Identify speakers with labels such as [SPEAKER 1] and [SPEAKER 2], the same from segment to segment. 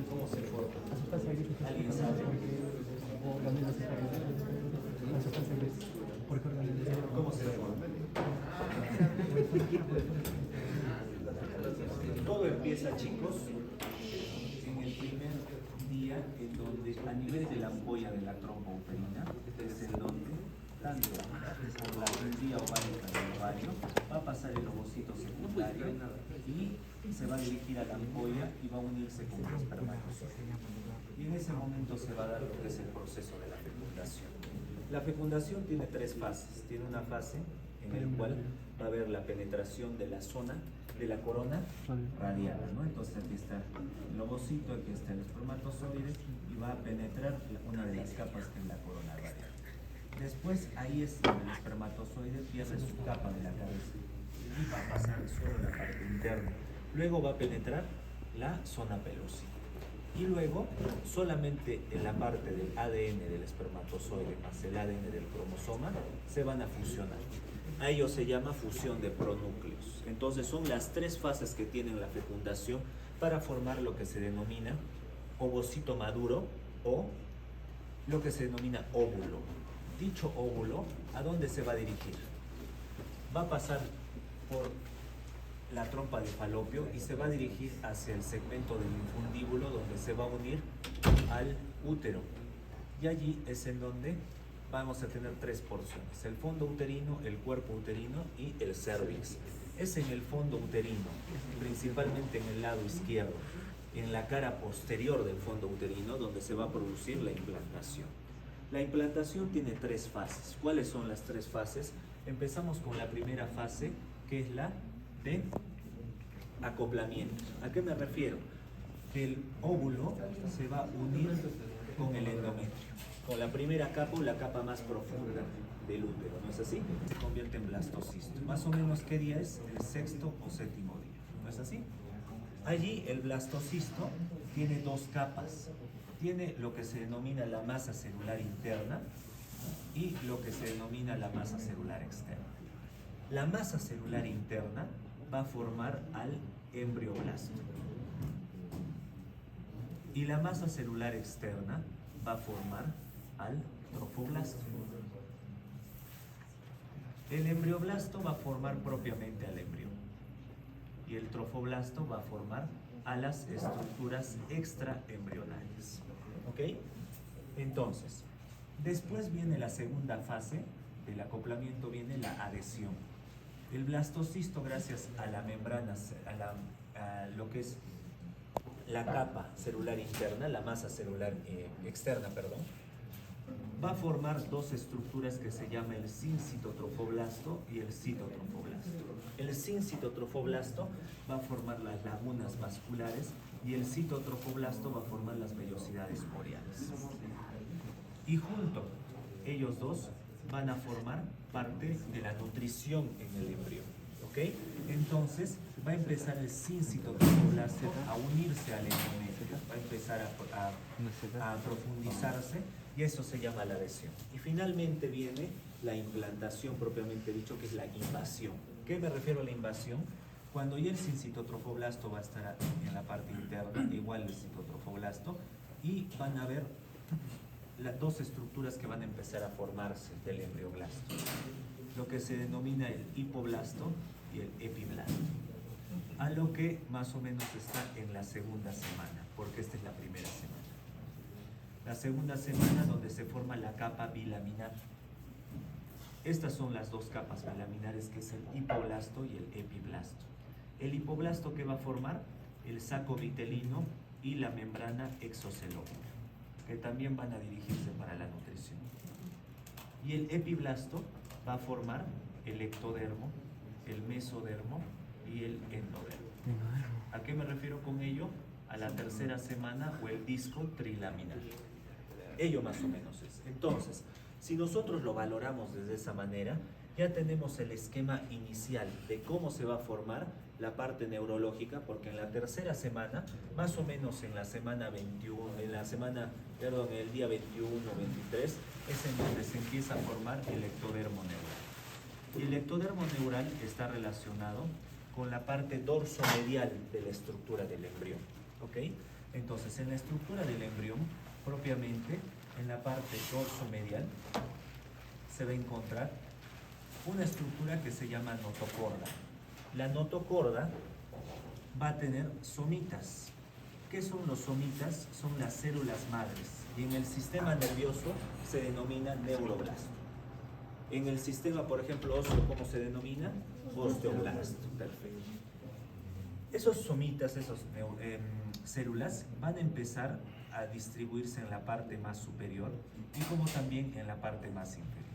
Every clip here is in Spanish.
[SPEAKER 1] ¿Cómo se forma? ¿Alguien sabe? ¿Cómo se forma? Todo empieza, chicos, en el primer día en donde a nivel de la ampolla de la trompa uterina es en donde tanto por la vía ovárica del ovario va a pasar el ovocito secundario y se va a dirigir a la ampolla y va a unirse con el espermatozoide. Y en ese momento se va a dar lo que es el proceso de la fecundación. La fecundación tiene tres fases. Tiene una fase en la cual va a haber la penetración de la zona de la corona radial, ¿no? Entonces aquí está el ovocito, aquí está el espermatozoide y va a penetrar una de las capas que es la corona radial. Después ahí es donde el espermatozoide pierde su capa de la cabeza y va a pasar solo la parte interna. Luego va a penetrar la zona pelúcida. Y luego, solamente en la parte del ADN del espermatozoide más el ADN del cromosoma se van a fusionar. A ello se llama fusión de pronúcleos. Entonces son las tres fases que tiene la fecundación para formar lo que se denomina ovocito maduro o lo que se denomina óvulo. Dicho óvulo, ¿a dónde se va a dirigir? Va a pasar por la trompa de falopio y se va a dirigir hacia el segmento del infundíbulo donde se va a unir al útero. Y allí es en donde vamos a tener tres porciones: el fondo uterino, el cuerpo uterino y el cérvix. Es en el fondo uterino, principalmente en el lado izquierdo, en la cara posterior del fondo uterino, donde se va a producir la implantación. La implantación tiene tres fases. ¿Cuáles son las tres fases? Empezamos con la primera fase, que es la de acoplamiento. ¿A qué me refiero? Que el óvulo se va a unir con el endometrio, con la primera capa o la capa más profunda del útero, ¿no es así? Se convierte en blastocisto. Más o menos, ¿qué día es? El sexto o séptimo día, ¿no es así? Allí el blastocisto tiene dos capas. Tiene lo que se denomina la masa celular interna y lo que se denomina la masa celular externa. La masa celular interna va a formar al embrioblasto y la masa celular externa va a formar al trofoblasto. El embrioblasto va a formar propiamente al embrión y el trofoblasto va a formar a las estructuras extraembrionales. ¿Ok? Entonces, después viene la segunda fase del acoplamiento, viene la adhesión. El blastocisto, gracias a la membrana, a lo que es la capa celular interna, la masa celular externa, perdón, va a formar dos estructuras que se llama el sincitotrofoblasto y el citotrofoblasto. El sincitotrofoblasto va a formar las lagunas vasculares y el citotrofoblasto va a formar las vellosidades boreales. Y junto, ellos dos van a formar parte de la nutrición en el embrión. ¿Ok? Entonces va a empezar el sincitotrofoblasto a unirse al endometrio, va a empezar a profundizarse y eso se llama la adhesión. Y finalmente viene la implantación propiamente dicho, que es la invasión. ¿Qué me refiero a la invasión? Cuando ya el sincitotrofoblasto va a estar en la parte interna, igual el citotrofoblasto, y van a haber las dos estructuras que van a empezar a formarse del embrioblasto, lo que se denomina el hipoblasto y el epiblasto, a lo que más o menos está en la segunda semana, porque esta es la primera semana. La segunda semana donde se forma la capa bilaminar. Estas son las dos capas bilaminares, que es el hipoblasto y el epiblasto. El hipoblasto, que va a formar el saco vitelino y la membrana exocelómica, que también van a dirigirse para la nutrición. Y el epiblasto va a formar el ectodermo, el mesodermo y el endodermo. ¿A qué me refiero con ello? A la tercera semana o el disco trilaminar. Ello más o menos es. Entonces, si nosotros lo valoramos desde esa manera, ya tenemos el esquema inicial de cómo se va a formar la parte neurológica, porque en la tercera semana, más o menos en la semana 21, el día 21 o 23, es en donde se empieza a formar el ectodermo neural. Y el ectodermo neural está relacionado con la parte dorsomedial de la estructura del embrión. ¿Ok? Entonces, en la estructura del embrión, propiamente, en la parte dorsomedial, se va a encontrar una estructura que se llama notocorda. La notocorda va a tener somitas. ¿Qué son los somitas? Son las células madres. Y en el sistema nervioso se denomina neuroblasto. En el sistema, por ejemplo, óseo, ¿cómo se denomina? Osteoblasto. Perfecto. Esos somitas, esas células, van a empezar a distribuirse en la parte más superior y como también en la parte más inferior.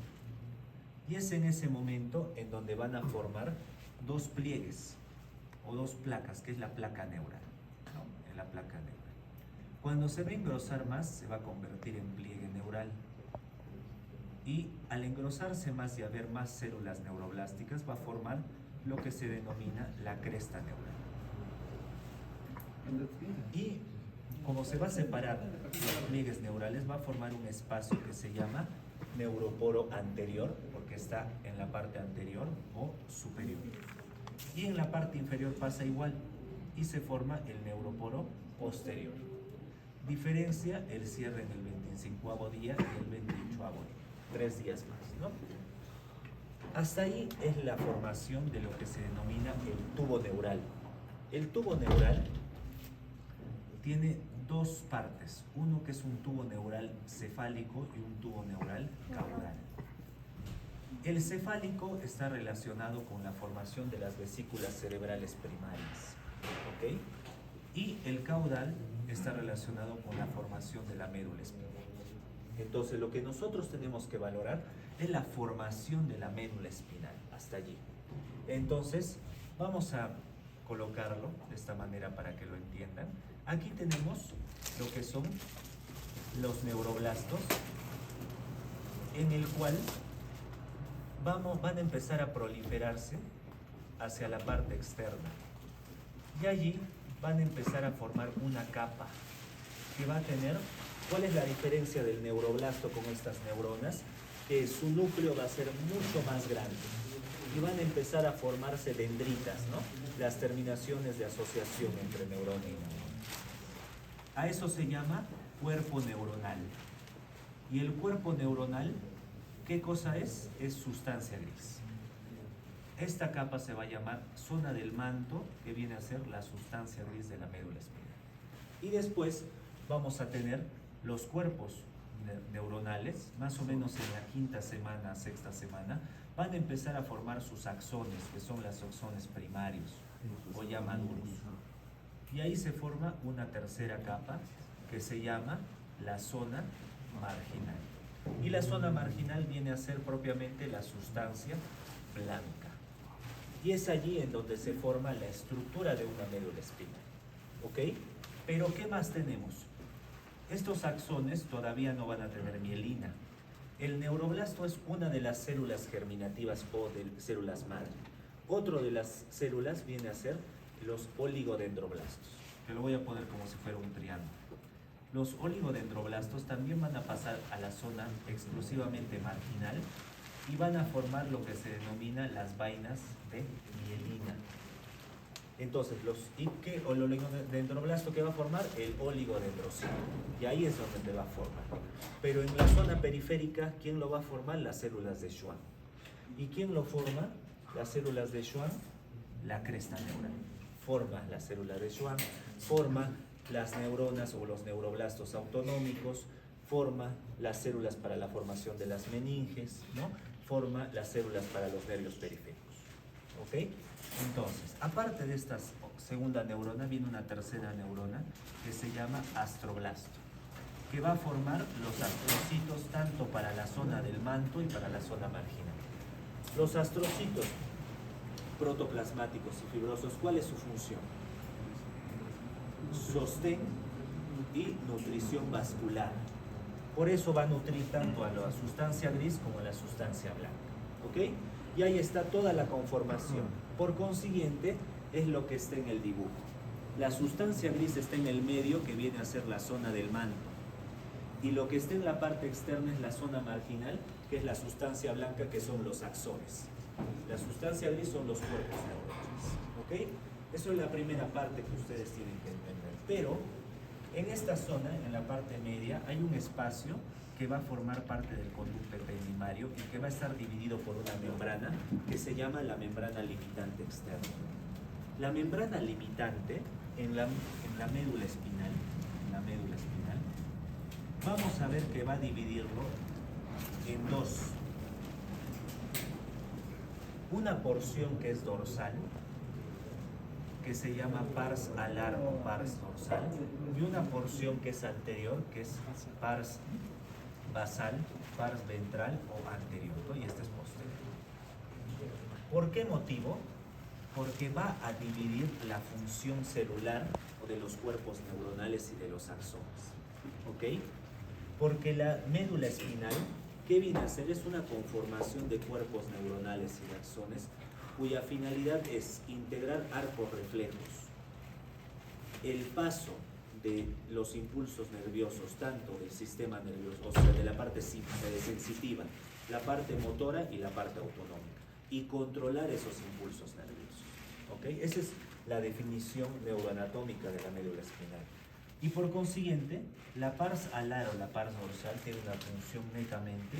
[SPEAKER 1] Y es en ese momento en donde van a formar dos pliegues o dos placas, que es la placa neural, ¿no? En la placa neural. Cuando se va a engrosar más, se va a convertir en pliegue neural. Y al engrosarse más y haber más células neuroblásticas, va a formar lo que se denomina la cresta neural. Y como se va a separar los pliegues neurales, va a formar un espacio que se llama neuroporo anterior, porque está en la parte anterior o superior. Y en la parte inferior pasa igual y se forma el neuroporo posterior. Diferencia el cierre en el 25º día y el 28º día, 3 días más, ¿no? Hasta ahí es la formación de lo que se denomina el tubo neural. El tubo neural tiene dos partes, uno que es un tubo neural cefálico y un tubo neural caudal. El cefálico está relacionado con la formación de las vesículas cerebrales primarias, ¿ok? Y el caudal está relacionado con la formación de la médula espinal. Entonces, lo que nosotros tenemos que valorar es la formación de la médula espinal, hasta allí. Entonces, vamos a colocarlo de esta manera para que lo entiendan. Aquí tenemos lo que son los neuroblastos, en el cual van a empezar a proliferarse hacia la parte externa. Y allí van a empezar a formar una capa que va a tener, ¿cuál es la diferencia del neuroblasto con estas neuronas? Que su núcleo va a ser mucho más grande y van a empezar a formarse dendritas, ¿no? Las terminaciones de asociación entre neurona y neurona. A eso se llama cuerpo neuronal. Y el cuerpo neuronal, ¿qué cosa es? Es sustancia gris. Esta capa se va a llamar zona del manto, que viene a ser la sustancia gris de la médula espinal. Y después vamos a tener los cuerpos neuronales, más o menos en la 5ª semana, 6ª semana, van a empezar a formar sus axones, que son los axones primarios o ya maduros. Y ahí se forma una tercera capa que se llama la zona marginal. Y la zona marginal viene a ser propiamente la sustancia blanca. Y es allí en donde se forma la estructura de una médula espinal. ¿Ok? Pero ¿qué más tenemos? Estos axones todavía no van a tener mielina. El neuroblasto es una de las células germinativas o de células madre. Otro de las células viene a ser los oligodendroblastos, que lo voy a poner como si fuera un triángulo. Los oligodendroblastos también van a pasar a la zona exclusivamente marginal y van a formar lo que se denomina las vainas de mielina. Entonces, el oligodendroblasto que va a formar el oligodendrocito, y ahí es donde va a formar. Pero en la zona periférica, ¿quién lo va a formar? Las células de Schwann. ¿Y quién lo forma? Las células de Schwann, la cresta neural. Forma la célula de Schwann, forma las neuronas o los neuroblastos autonómicos, forma las células para la formación de las meninges, ¿no? Forma las células para los nervios periféricos. ¿Ok? Entonces, aparte de esta segunda neurona, viene una tercera neurona que se llama astroblasto, que va a formar los astrocitos tanto para la zona del manto y para la zona marginal. Los astrocitos protoplasmáticos y fibrosos, ¿cuál es su función? Sostén y nutrición vascular. Por eso va a nutrir tanto a la sustancia gris como a la sustancia blanca. ¿Ok? Y ahí está toda la conformación. Por consiguiente, es lo que está en el dibujo. La sustancia gris está en el medio, que viene a ser la zona del manto. Y lo que está en la parte externa es la zona marginal, que es la sustancia blanca, que son los axones. La sustancia gris son los cuerpos neuronales. ¿Ok? Eso es la primera parte que ustedes tienen que entender. Pero En esta zona, en la parte media, hay un espacio que va a formar parte del conducto ependimario y que va a estar dividido por una membrana que se llama la membrana limitante externa. La membrana limitante en la médula espinal, vamos a ver que va a dividirlo en dos. Una porción que es dorsal, que se llama pars alar o pars dorsal, y una porción que es anterior, que es pars basal, pars ventral o anterior, ¿no? Y este es posterior. ¿Por qué motivo? Porque va a dividir la función celular de los cuerpos neuronales y de los axones, ¿ok? Porque la médula espinal, ¿qué viene a hacer? Es una conformación de cuerpos neuronales y de axones cuya finalidad es integrar arcos reflejos. El paso de los impulsos nerviosos, tanto del sistema nervioso, o sea, de la parte sensitiva, la parte motora y la parte autonómica, y controlar esos impulsos nerviosos, ¿ok? Esa es la definición neuroanatómica de la médula espinal. Y por consiguiente, la pars alar o la pars dorsal tiene una función netamente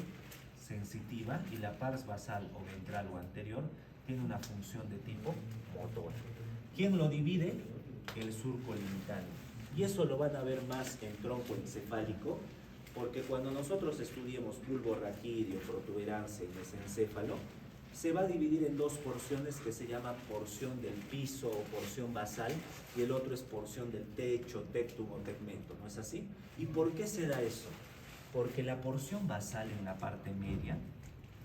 [SPEAKER 1] sensitiva y la pars basal o ventral o anterior tiene una función de tipo motora. ¿Quién lo divide? El surco limitante. Y eso lo van a ver más en tronco encefálico, porque cuando nosotros estudiemos bulbo raquídeo, protuberancia y mesencéfalo, se va a dividir en dos porciones que se llama porción del piso o porción basal, y el otro es porción del techo, tectum o tegmento, ¿no es así? ¿Y por qué se da eso? Porque la porción basal en la parte media,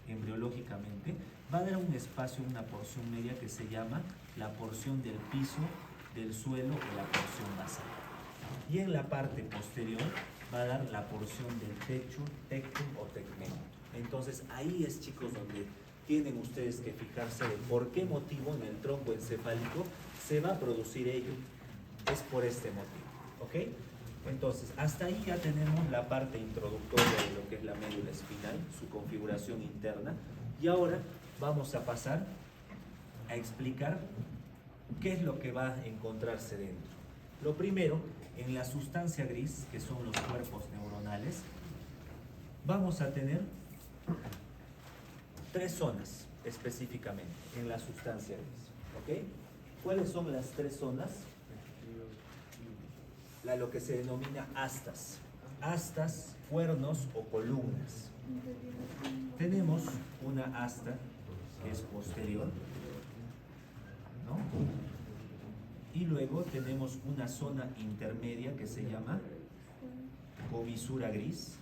[SPEAKER 1] embriológicamente, va a dar un espacio, una porción media que se llama la porción del piso, del suelo o la porción basal. Y en la parte posterior va a dar la porción del techo, tectum o tegmento. Entonces ahí es, chicos, donde tienen ustedes que fijarse de por qué motivo en el tronco encefálico se va a producir ello. Es por este motivo, ¿ok? Entonces, hasta ahí ya tenemos la parte introductoria de lo que es la médula espinal, su configuración interna, y ahora vamos a pasar a explicar qué es lo que va a encontrarse dentro. Lo primero, en la sustancia gris, que son los cuerpos neuronales, vamos a tener tres zonas específicamente en la sustancia gris, ¿ok? ¿Cuáles son las tres zonas? Lo que se denomina astas, cuernos o columnas. Tenemos una asta que es posterior, ¿no? Y luego tenemos una zona intermedia que se llama comisura gris,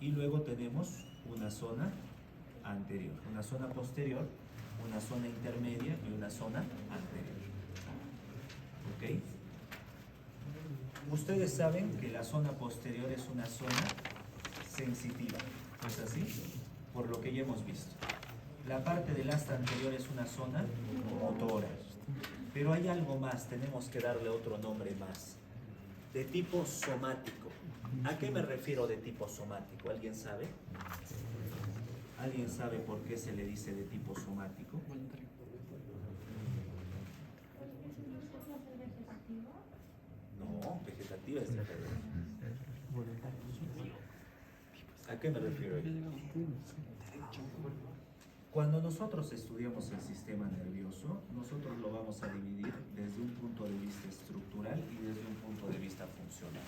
[SPEAKER 1] y luego tenemos una zona anterior, una zona posterior, una zona intermedia y una zona anterior, ¿ok? Ustedes saben que la zona posterior es una zona sensitiva, ¿no es así? Por lo que ya hemos visto. La parte del asta anterior es una zona motora. Pero hay algo más, tenemos que darle otro nombre más. De tipo somático. ¿A qué me refiero de tipo somático? ¿Alguien sabe? ¿Alguien sabe por qué se le dice de tipo somático? No, vegetativa es diferente. ¿A qué me refiero? Cuando nosotros estudiamos el sistema nervioso, nosotros lo vamos a dividir desde un punto de vista estructural y desde un punto de vista funcional.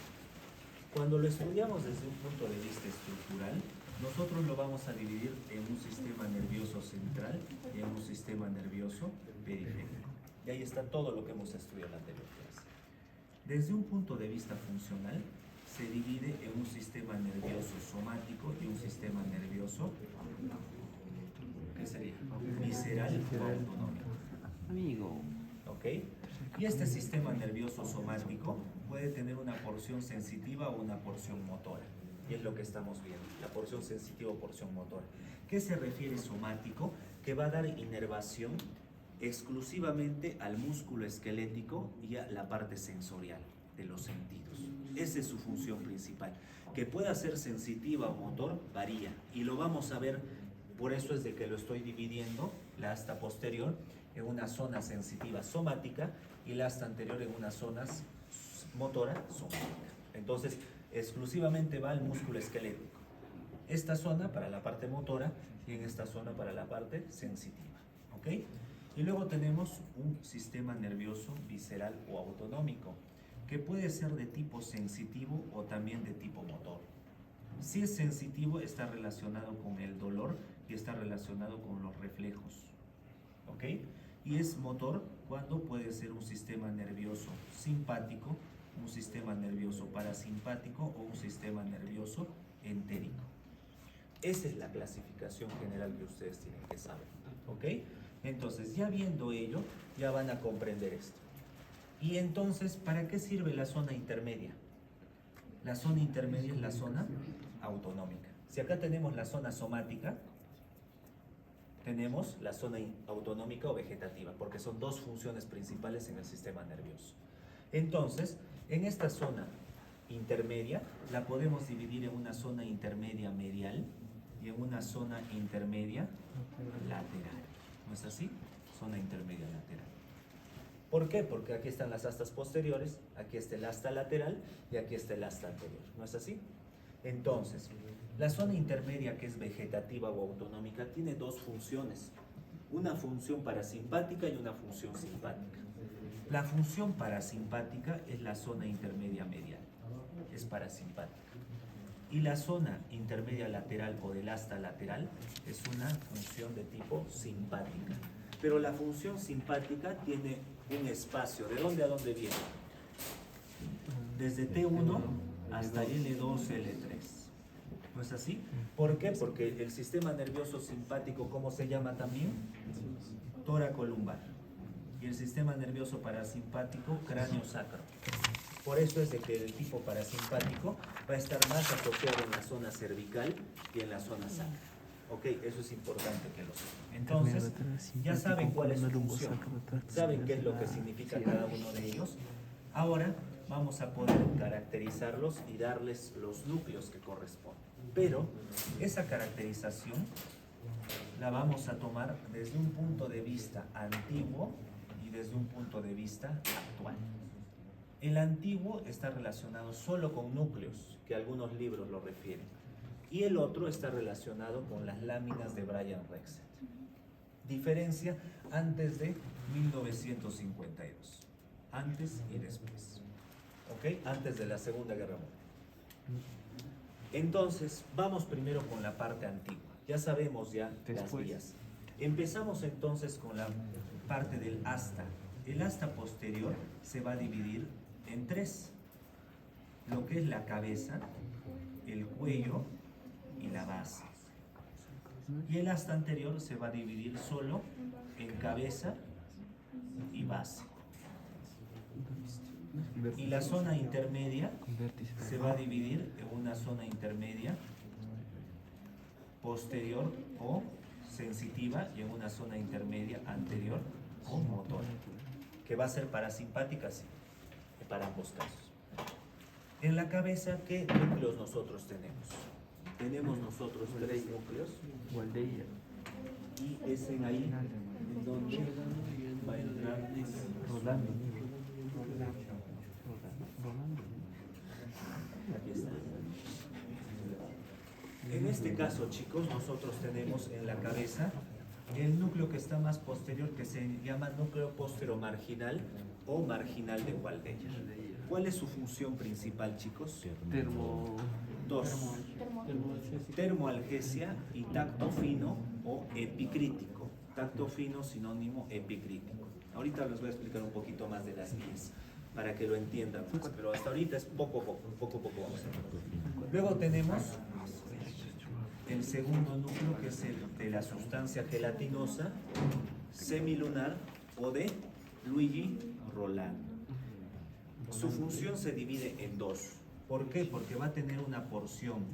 [SPEAKER 1] Cuando lo estudiamos desde un punto de vista estructural, nosotros lo vamos a dividir en un sistema nervioso central y en un sistema nervioso periférico. Y ahí está todo lo que hemos estudiado en la anterior clase. Desde un punto de vista funcional, se divide en un sistema nervioso somático y un sistema nervioso, ¿qué sería? Visceral o autonómico. Amigo. ¿Ok? Y este sistema nervioso somático puede tener una porción sensitiva o una porción motora. Y es lo que estamos viendo, la porción sensitiva o porción motora. ¿Qué se refiere somático? Que va a dar inervación exclusivamente al músculo esquelético y a la parte sensorial de los sentidos. Esa es su función principal. Que pueda ser sensitiva o motor varía, y lo vamos a ver. Por eso es de que lo estoy dividiendo, la asta posterior, en una zona sensitiva somática y la asta anterior en unas zonas motora somática. Entonces, exclusivamente va al músculo esquelético. Esta zona para la parte motora y en esta zona para la parte sensitiva. ¿Ok? Y luego tenemos un sistema nervioso visceral o autonómico, que puede ser de tipo sensitivo o también de tipo motor. Si es sensitivo, está relacionado con el dolor y está relacionado con los reflejos. ¿Ok? Y es motor cuando puede ser un sistema nervioso simpático, un sistema nervioso parasimpático o un sistema nervioso entérico. Esa es la clasificación general que ustedes tienen que saber. ¿Ok? Entonces, ya viendo ello, ya van a comprender esto. Y entonces, ¿para qué sirve la zona intermedia? La zona intermedia es la zona autonómica. Si acá tenemos la zona somática, tenemos la zona autonómica o vegetativa, porque son dos funciones principales en el sistema nervioso. Entonces, en esta zona intermedia, la podemos dividir en una zona intermedia medial y en una zona intermedia lateral. ¿No es así? Zona intermedia lateral. ¿Por qué? Porque aquí están las astas posteriores, aquí está el asta lateral y aquí está el asta anterior. ¿No es así? Entonces, la zona intermedia, que es vegetativa o autonómica, tiene dos funciones. Una función parasimpática y una función simpática. La función parasimpática es la zona intermedia medial, es parasimpática. Y la zona intermedia lateral o del asta lateral es una función de tipo simpática. Pero la función simpática tiene un espacio. ¿De dónde a dónde viene? Desde T1 hasta L2, L3. ¿No es así? ¿Por qué? Porque el sistema nervioso simpático, ¿cómo se llama también? Tóraco-lumbar. Y el sistema nervioso parasimpático, cráneo-sacro. Por eso es de que el tipo parasimpático va a estar más asociado en la zona cervical y en la zona sacra. Ok, eso es importante que lo sepan. Entonces, ya saben cuál es su función, saben qué es lo que significa cada uno de ellos. Ahora vamos a poder caracterizarlos y darles los núcleos que corresponden. Pero esa caracterización la vamos a tomar desde un punto de vista antiguo y desde un punto de vista actual. El antiguo está relacionado solo con núcleos, que algunos libros lo refieren, y el otro está relacionado con las láminas de Brian Rexed. Diferencia antes de 1952, antes y después, ¿ok? Antes de la Segunda Guerra Mundial. Entonces, vamos primero con la parte antigua. Ya sabemos ya las vías. Empezamos entonces con la parte del asta. El asta posterior se va a dividir en tres: lo que es la cabeza, el cuello y la base. Y el asta anterior se va a dividir solo en cabeza y base. Y la zona intermedia se va a dividir en una zona intermedia posterior o sensitiva y en una zona intermedia anterior o motora, que va a ser parasimpática, sí, para ambos casos. En la cabeza, ¿qué núcleos nosotros tenemos? Tenemos nosotros tres núcleos, y es en ahí en donde va a entrar Rolando. Aquí está. En este caso, chicos, nosotros tenemos en la cabeza el núcleo que está más posterior, que se llama núcleo posteromarginal o marginal de Waldeyer. ¿Cuál es su función principal, chicos? Dos. Termoalgesia y tacto fino o epicrítico. Tacto fino, sinónimo epicrítico. Ahorita les voy a explicar un poquito más de las vías para que lo entiendan más, pero hasta ahorita es poco a poco vamos a ver. Luego tenemos el segundo núcleo, que es el de la sustancia gelatinosa semilunar o de Luigi Rolando. Su función se divide en dos. ¿Por qué? Porque va a tener una porción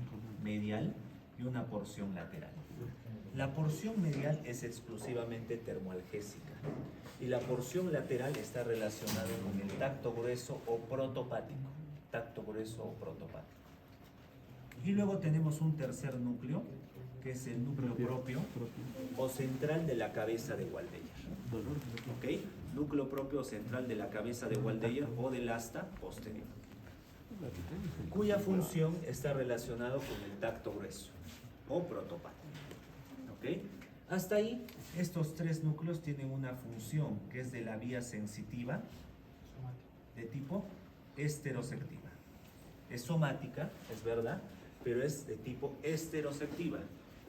[SPEAKER 1] medial y una porción lateral. La porción medial es exclusivamente termoalgésica y la porción lateral está relacionada con el tacto grueso o protopático. Tacto grueso o protopático. Y luego tenemos un tercer núcleo, que es el núcleo propio o central de la cabeza de Waldeyer. ¿Ok? núcleo propio central de la cabeza de Waldeyer o del asta posterior, cuya función está relacionado con el tacto grueso o protopático. ¿Ok? Hasta ahí, estos tres núcleos tienen una función que es de la vía sensitiva de tipo esteroceptiva. Es somática, es verdad, pero es de tipo esteroceptiva.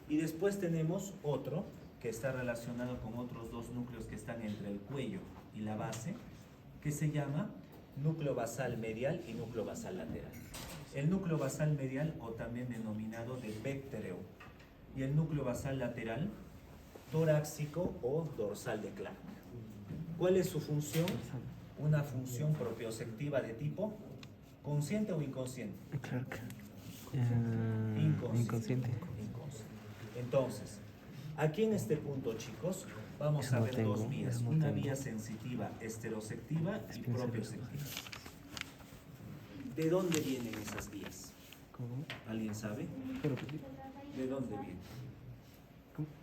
[SPEAKER 1] Y después tenemos otro que está relacionado con otros dos núcleos que están entre el cuello y la base, que se llama núcleo basal medial y núcleo basal lateral. El núcleo basal medial, o también denominado de Bechtereau, y el núcleo basal lateral, torácico o dorsal de Clark. ¿Cuál es su función? Una función propioceptiva de tipo consciente o inconsciente.
[SPEAKER 2] Clark.
[SPEAKER 1] Inconsciente. Entonces, aquí en este punto, chicos, vamos a ver dos vías. Una vía sensitiva esteroceptiva y propioceptiva. ¿De dónde vienen esas vías? ¿Alguien sabe? ¿De dónde vienen?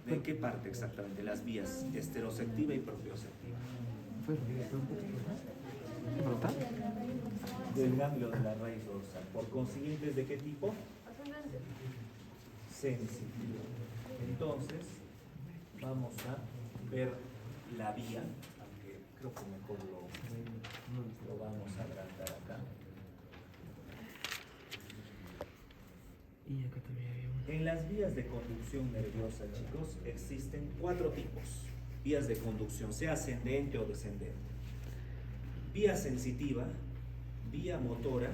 [SPEAKER 1] ¿De qué parte exactamente? Las vías esteroceptiva y propioceptiva. Del ganglio de la raíz dorsal. Por consiguiente, ¿de qué tipo? Sensitiva. Entonces, vamos a ver la vía, aunque creo que mejor lo vamos a agrandar acá.
[SPEAKER 2] Y acá también hay una.
[SPEAKER 1] En las vías de conducción nerviosa, chicos, existen 4 tipos. Vías de conducción, sea ascendente o descendente. Vía sensitiva, vía motora,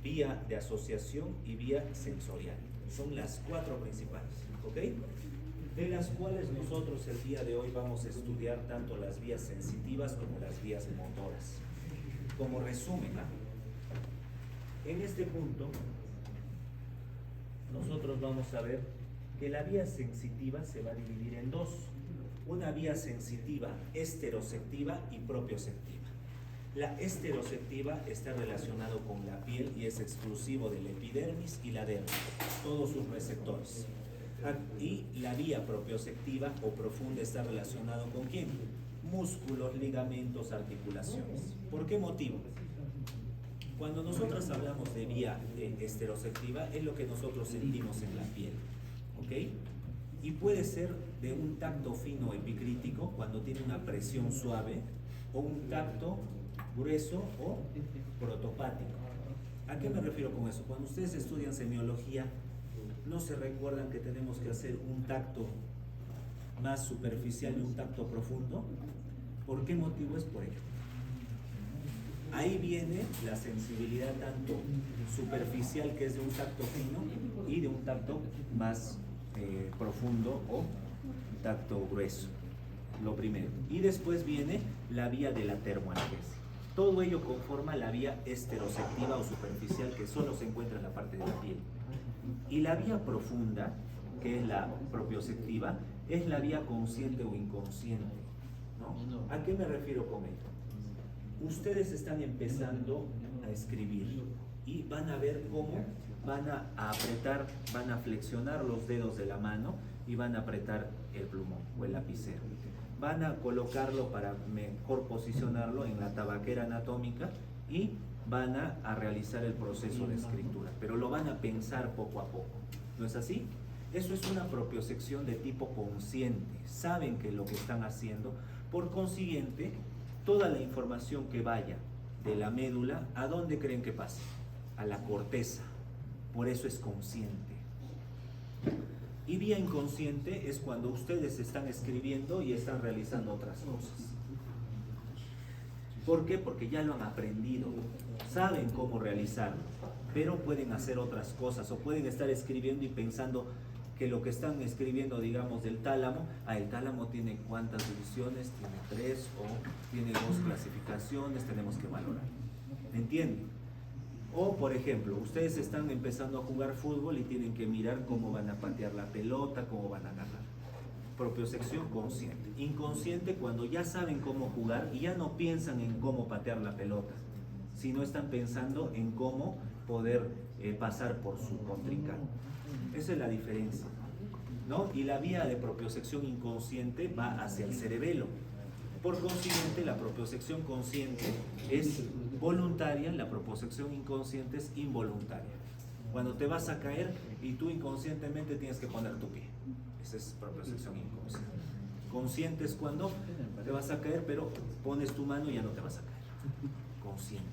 [SPEAKER 1] vía de asociación y vía sensorial. Son las 4 principales, ¿ok? De las cuales nosotros el día de hoy vamos a estudiar tanto las vías sensitivas como las vías motoras. Como resumen, en este punto, nosotros vamos a ver que la vía sensitiva se va a dividir en dos. Una vía sensitiva esteroceptiva y propioceptiva. La esteroceptiva está relacionado con la piel y es exclusivo del epidermis y la dermis, todos sus receptores. Y la vía propioceptiva o profunda está relacionado con ¿quién? Músculos, ligamentos, articulaciones. ¿Por qué motivo? Cuando nosotros hablamos de vía esteroceptiva es lo que nosotros sentimos en la piel, ¿ok? Y puede ser de un tacto fino epicrítico cuando tiene una presión suave o un tacto grueso o protopático. ¿A qué me refiero con eso? Cuando ustedes estudian semiología, ¿no se recuerdan que tenemos que hacer un tacto más superficial y un tacto profundo? ¿Por qué motivo es por ello? Ahí viene la sensibilidad tanto superficial, que es de un tacto fino, y de un tacto más profundo o tacto grueso, lo primero. Y después viene la vía de la termoanestesia. Todo ello conforma la vía esteroceptiva o superficial, que solo se encuentra en la parte de la piel. Y la vía profunda, que es la propioceptiva, es la vía consciente o inconsciente, ¿no? ¿A qué me refiero con ello? Ustedes están empezando a escribir y van a ver cómo van a apretar, van a flexionar los dedos de la mano y van a apretar el plumón o el lapicero. Van a colocarlo para mejor posicionarlo en la tabaquera anatómica y van a realizar el proceso de escritura, pero lo van a pensar poco a poco. ¿No es así? Eso es una propiocepción de tipo consciente. Saben que lo que están haciendo, por consiguiente, toda la información que vaya de la médula, ¿a dónde creen que pase? A la corteza. Por eso es consciente. Y vía inconsciente es cuando ustedes están escribiendo y están realizando otras cosas. ¿Por qué? Porque ya lo han aprendido, saben cómo realizarlo, pero pueden hacer otras cosas o pueden estar escribiendo y pensando que lo que están escribiendo, digamos, del tálamo, el tálamo tiene cuántas divisiones, tiene 3 o tiene 2 clasificaciones, tenemos que valorar. ¿Me entienden? O, por ejemplo, ustedes están empezando a jugar fútbol y tienen que mirar cómo van a patear la pelota, cómo van a agarrar. Propiocepción consciente. Inconsciente cuando ya saben cómo jugar y ya no piensan en cómo patear la pelota, sino están pensando en cómo poder pasar por su contrincante. Esa es la diferencia, ¿no? Y la vía de propiocepción inconsciente va hacia el cerebelo. Por consiguiente, la propiocepción consciente es voluntaria, la propiocepción inconsciente es involuntaria. Cuando te vas a caer y tú inconscientemente tienes que poner tu pie. Esa es propiocepción inconsciente. Consciente es cuando te vas a caer, pero pones tu mano y ya no te vas a caer. Consciente.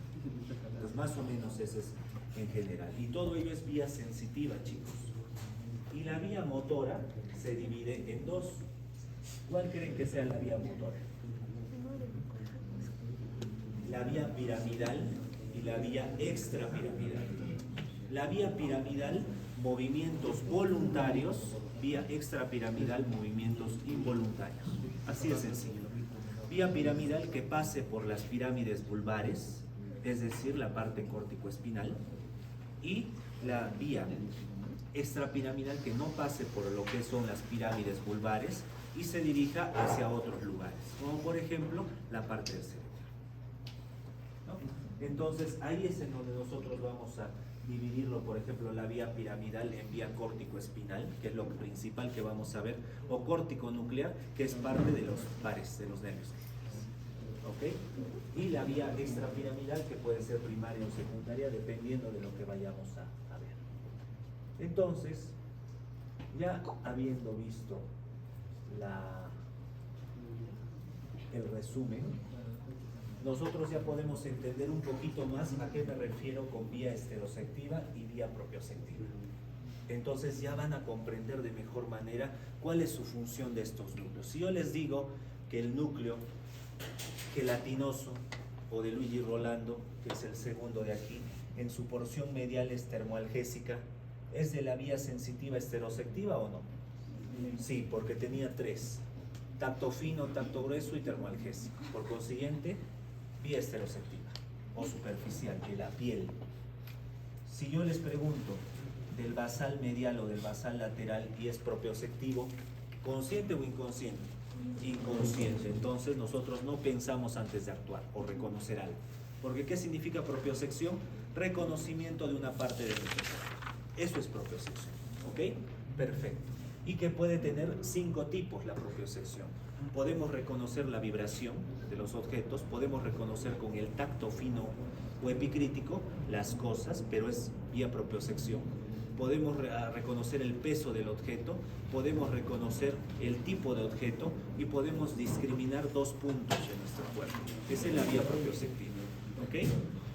[SPEAKER 1] Entonces, más o menos ese es en general. Y todo ello es vía sensitiva, chicos. Y la vía motora se divide en dos. ¿Cuál creen que sea la vía motora? La vía piramidal y la vía extrapiramidal. La vía piramidal, movimientos voluntarios, vía extrapiramidal, movimientos involuntarios. Así de sencillo. Vía piramidal que pase por las pirámides vulvares, es decir, la parte córtico-espinal, y la vía extrapiramidal que no pase por lo que son las pirámides vulvares y se dirija hacia otros lugares, como por ejemplo la parte del cerebro. ¿No? Entonces ahí es en donde nosotros vamos a dividirlo, por ejemplo, la vía piramidal en vía córtico-espinal, que es lo principal que vamos a ver, o córtico-nuclear, que es parte de los pares, de los nervios. ¿Ok? Y la vía extrapiramidal, que puede ser primaria o secundaria, dependiendo de lo que vayamos a ver. Entonces, ya habiendo visto el resumen, nosotros ya podemos entender un poquito más a qué me refiero con vía estereoceptiva y vía propioceptiva. Entonces ya van a comprender de mejor manera cuál es su función de estos núcleos. Si yo les digo que el núcleo gelatinoso o de Luigi Rolando, que es el segundo de aquí, en su porción medial es termoalgésica, ¿es de la vía sensitiva estereoceptiva o no? Sí, porque tenía tres: tacto fino, tacto grueso y termoalgésico. Por consiguiente, vía estereoceptiva o superficial, de la piel. Si yo les pregunto del basal medial o del basal lateral y es propioceptivo, ¿consciente o inconsciente? Inconsciente. Entonces nosotros no pensamos antes de actuar o reconocer algo. Porque ¿qué significa propiocepción? Reconocimiento de una parte del objeto. Eso es propiocepción. ¿Ok? Perfecto. Y que puede tener 5 tipos la propiocepción. Podemos reconocer la vibración de los objetos, podemos reconocer con el tacto fino o epicrítico las cosas, pero es vía propiocepción. Podemos reconocer el peso del objeto, podemos reconocer el tipo de objeto y podemos discriminar 2 puntos en nuestro cuerpo. Esa es la vía propioceptiva. ¿Ok?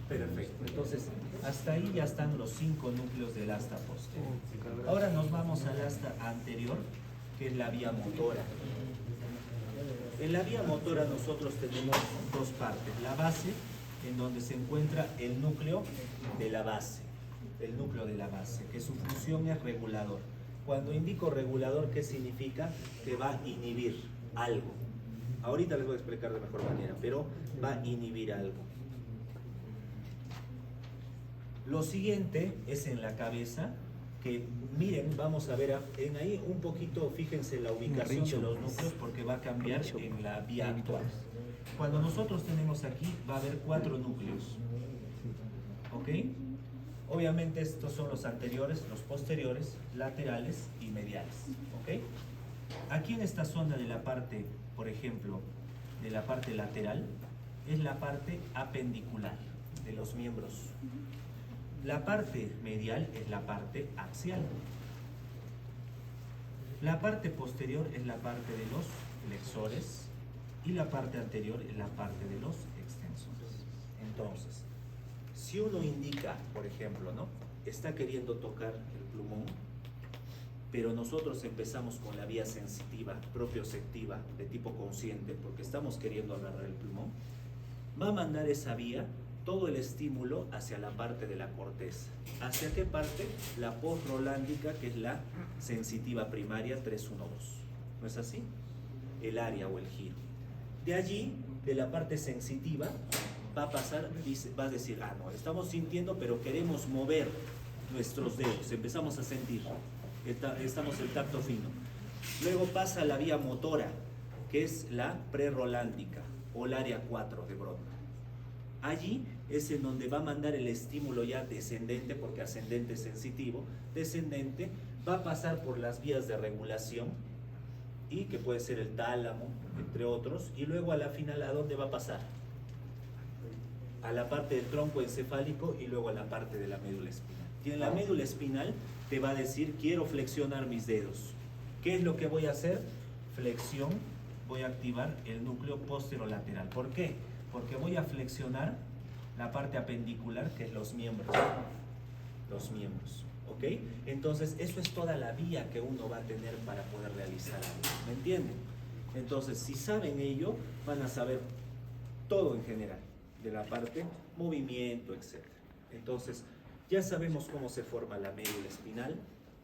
[SPEAKER 1] Perfecto. Entonces, hasta ahí ya están los 5 núcleos del asta posterior. Ahora nos vamos al asta anterior, que es la vía motora. En la vía motora nosotros tenemos 2 partes. La base, en donde se encuentra el núcleo de la base. El núcleo de la base, que su función es regulador. Cuando indico regulador, ¿qué significa? Que va a inhibir algo. Ahorita les voy a explicar de mejor manera, pero va a inhibir algo. Lo siguiente es en la cabeza, que miren, vamos a ver en ahí un poquito, fíjense la ubicación de los núcleos porque va a cambiar en la vía actual. Cuando nosotros tenemos aquí, va a haber 4 núcleos. ¿Ok? Obviamente estos son los anteriores, los posteriores, laterales y mediales. ¿Ok? Aquí en esta zona de la parte, por ejemplo, de la parte lateral, es la parte apendicular de los miembros. La parte medial es la parte axial. La parte posterior es la parte de los flexores y la parte anterior es la parte de los extensores. Entonces, si uno indica, por ejemplo, ¿no?, está queriendo tocar el plumón, pero nosotros empezamos con la vía sensitiva, propioceptiva, de tipo consciente, porque estamos queriendo agarrar el plumón, va a mandar esa vía todo el estímulo hacia la parte de la corteza. ¿Hacia qué parte? La postrolándica, que es la sensitiva primaria 312. ¿No es así? El área o el giro. De allí, de la parte sensitiva, va a pasar, va a decir, ah, no, estamos sintiendo, pero queremos mover nuestros dedos. Empezamos a sentir. Estamos en tacto fino. Luego pasa la vía motora, que es la prerolándica, o el área 4 de Brodmann. Allí es en donde va a mandar el estímulo ya descendente, porque ascendente es sensitivo, descendente, va a pasar por las vías de regulación, y que puede ser el tálamo, entre otros, y luego a la final, ¿a dónde va a pasar? A la parte del tronco encefálico y luego a la parte de la médula espinal. Y en la médula espinal te va a decir, quiero flexionar mis dedos. ¿Qué es lo que voy a hacer? Flexión, voy a activar el núcleo posterolateral. ¿Por qué? Porque voy a flexionar la parte apendicular, que es los miembros. Los miembros, ¿ok? Entonces, eso es toda la vía que uno va a tener para poder realizar algo, ¿me entienden? Entonces, si saben ello, van a saber todo en general, de la parte movimiento, etc. Entonces, ya sabemos cómo se forma la médula espinal,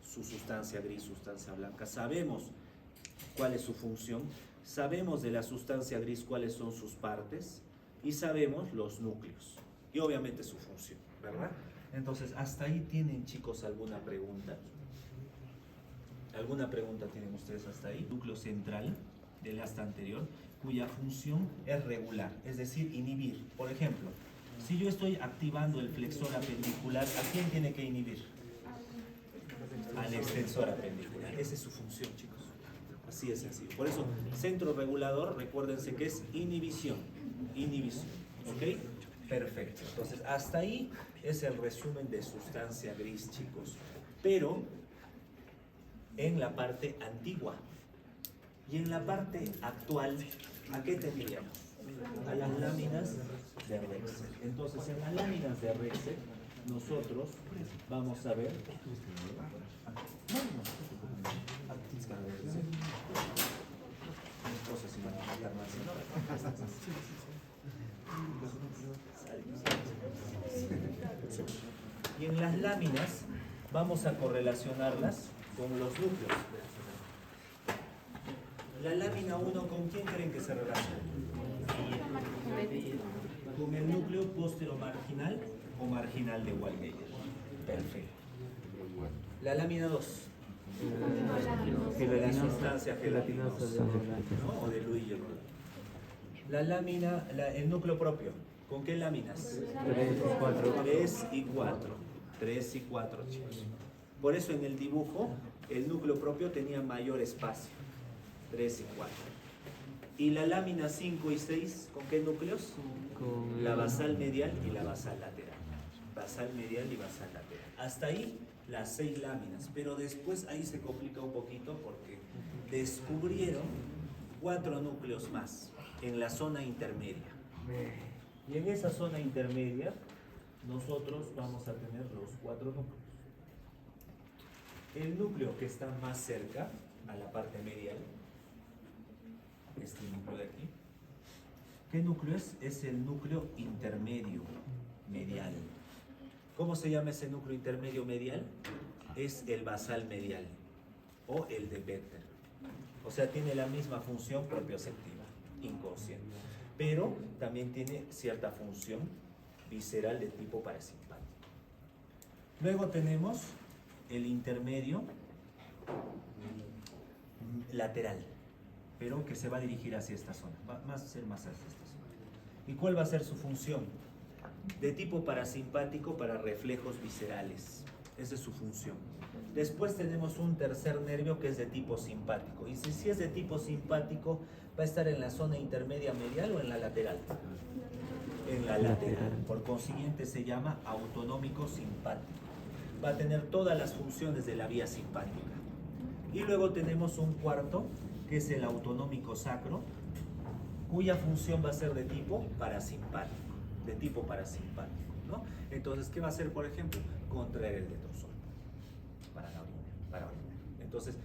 [SPEAKER 1] su sustancia gris, sustancia blanca, sabemos cuál es su función, sabemos de la sustancia gris cuáles son sus partes y sabemos los núcleos y obviamente su función, ¿verdad? Entonces, hasta ahí tienen, chicos, alguna pregunta. ¿Alguna pregunta tienen ustedes hasta ahí? Núcleo central del asta anterior, cuya función es regular, es decir, inhibir. Por ejemplo, si yo estoy activando el flexor apendicular, ¿a quién tiene que inhibir? Al extensor apendicular. Esa es su función, chicos. Así de sencillo. Por eso, centro regulador, recuérdense que es inhibición. Inhibición. ¿Ok? Perfecto. Entonces, hasta ahí es el resumen de sustancia gris, chicos. Pero en la parte antigua y en la parte actual, ¿a qué tendríamos? A las láminas de Rexel. Entonces, en las láminas de Rexel, nosotros vamos a ver. Y en las láminas vamos a correlacionarlas con los núcleos. La lámina 1, ¿con quién creen que se relaciona? Con el núcleo posteromarginal o marginal de Waldeyer. Perfecto. La lámina 2. La sustancia gelatinosa, ¿no? O de Luigi. La lámina, el núcleo propio. ¿Con qué láminas? 3 y 4. 3 y 4, chicos. Por eso en el dibujo el núcleo propio tenía mayor espacio. 3 y 4. Y la lámina 5 y 6, ¿con qué núcleos? Con la basal medial y la basal lateral. Basal medial y basal lateral. Hasta ahí las 6 láminas, pero después ahí se complica un poquito porque descubrieron 4 núcleos más en la zona intermedia. Y en esa zona intermedia nosotros vamos a tener los 4 núcleos. El núcleo que está más cerca a la parte medial, este núcleo de aquí, ¿qué núcleo es? Es el núcleo intermedio medial. ¿Cómo se llama ese núcleo intermedio medial? Es el basal medial o el de Becker. O sea, tiene la misma función propioceptiva, inconsciente, pero también tiene cierta función visceral de tipo parasimpático. Luego tenemos el intermedio lateral, pero que se va a dirigir hacia esta zona, va a ser más hacia esta zona. ¿Y cuál va a ser su función? De tipo parasimpático para reflejos viscerales. Esa es su función. Después tenemos un tercer nervio que es de tipo simpático. Y si es de tipo simpático, ¿va a estar en la zona intermedia medial o en la lateral? En la lateral. Por consiguiente se llama autonómico simpático. Va a tener todas las funciones de la vía simpática. Y luego tenemos un cuarto que es el autonómico sacro, cuya función va a ser de tipo parasimpático. De tipo parasimpático, ¿no? Entonces, ¿qué va a hacer, por ejemplo? Contraer el detrosol para la orina, para orinar. Entonces,